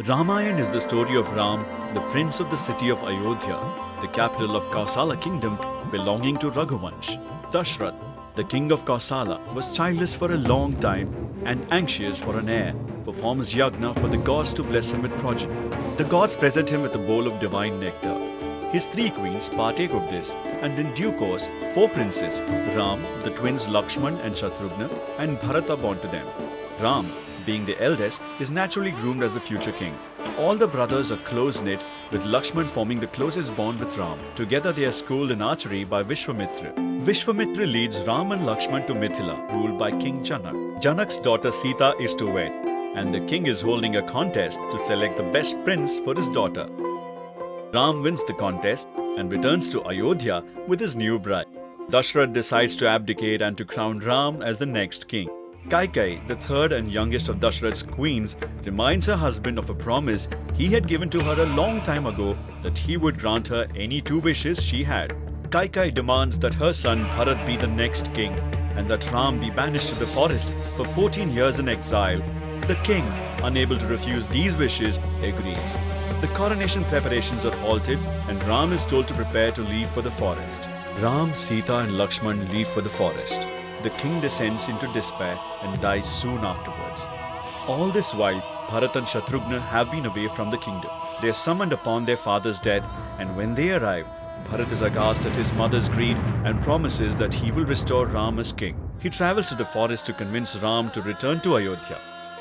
Ramayan is the story of Ram, the prince of the city of Ayodhya, the capital of Kausala kingdom belonging to Raghuvansh. Dashrath, the king of Kausala, was childless for a long time and anxious for an heir, performs yagna for the gods to bless him with progeny. The gods present him with a bowl of divine nectar. His three queens partake of this, and in due course, four princes, Ram, the twins Lakshman and Shatrughna, and Bharata born to them. Ram, being the eldest, is naturally groomed as the future king. All the brothers are close-knit, with Lakshman forming the closest bond with Ram. Together they are schooled in archery by Vishwamitra. Vishwamitra leads Ram and Lakshman to Mithila, ruled by King Janak. Janak's daughter Sita is to wed, and the king is holding a contest to select the best prince for his daughter. Ram wins the contest and returns to Ayodhya with his new bride. Dashrath decides to abdicate and to crown Ram as the next king. Kaikai, the third and youngest of Dashrath's queens, reminds her husband of a promise he had given to her a long time ago that he would grant her any two wishes she had. Kaikai demands that her son Bharat be the next king and that Ram be banished to the forest for 14 years in exile. The king, unable to refuse these wishes, agrees. The coronation preparations are halted and Ram is told to prepare to leave for the forest. Ram, Sita and Lakshman leave for the forest. The king descends into despair and dies soon afterwards. All this while, Bharat and Shatrughna have been away from the kingdom. They are summoned upon their father's death, and when they arrive, Bharat is aghast at his mother's greed and promises that he will restore Ram as king. He travels to the forest to convince Ram to return to Ayodhya.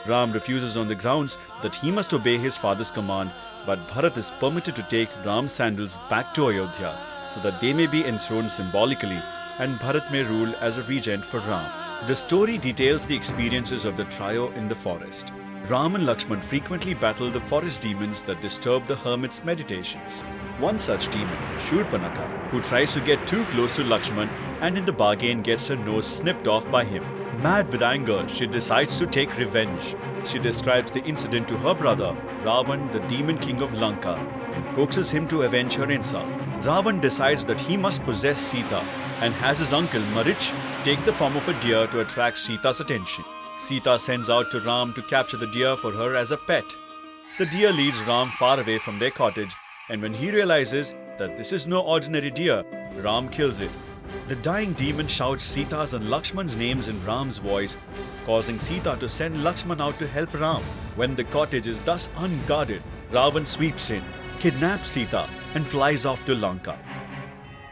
Ram refuses on the grounds that he must obey his father's command, but Bharat is permitted to take Ram's sandals back to Ayodhya so that they may be enthroned symbolically and Bharat may rule as a regent for Ram. The story details the experiences of the trio in the forest. Ram and Lakshman frequently battle the forest demons that disturb the hermit's meditations. One such demon, Shurpanakha, who tries to get too close to Lakshman and in the bargain gets her nose snipped off by him. Mad with anger, she decides to take revenge. She describes the incident to her brother, Ravan, the demon king of Lanka, and coaxes him to avenge her insult. Ravan decides that he must possess Sita and has his uncle Marich take the form of a deer to attract Sita's attention. Sita sends out to Ram to capture the deer for her as a pet. The deer leads Ram far away from their cottage, and when he realizes that this is no ordinary deer, Ram kills it. The dying demon shouts Sita's and Lakshman's names in Ram's voice, causing Sita to send Lakshman out to help Ram. When the cottage is thus unguarded, Ravan sweeps in, kidnaps Sita and flies off to Lanka.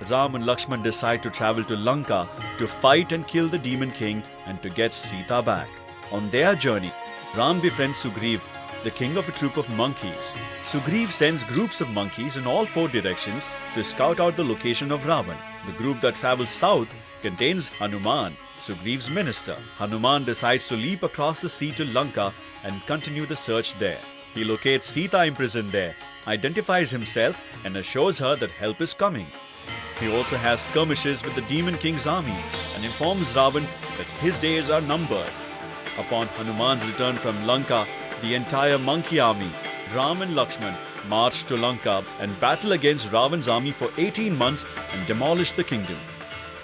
Ram and Lakshman decide to travel to Lanka to fight and kill the demon king and to get Sita back. On their journey, Ram befriends Sugriv, the king of a troop of monkeys. Sugriv sends groups of monkeys in all four directions to scout out the location of Ravan. The group that travels south contains Hanuman, Sugriv's minister. Hanuman decides to leap across the sea to Lanka and continue the search there. He locates Sita imprisoned there, identifies himself and assures her that help is coming. He also has skirmishes with the demon king's army and informs Ravan that his days are numbered. Upon Hanuman's return from Lanka, the entire monkey army, Ram and Lakshman, march to Lanka and battle against Ravan's army for 18 months and demolish the kingdom.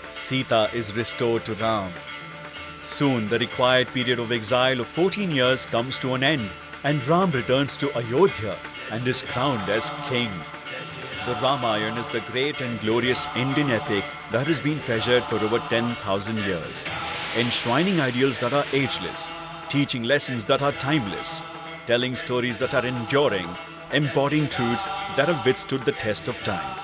Sita is restored to Ram. Soon, the required period of exile of 14 years comes to an end, and Ram returns to Ayodhya and is crowned as king. The Ramayan is the great and glorious Indian epic that has been treasured for over 10,000 years, enshrining ideals that are ageless, teaching lessons that are timeless, telling stories that are enduring, embodying truths that have withstood the test of time.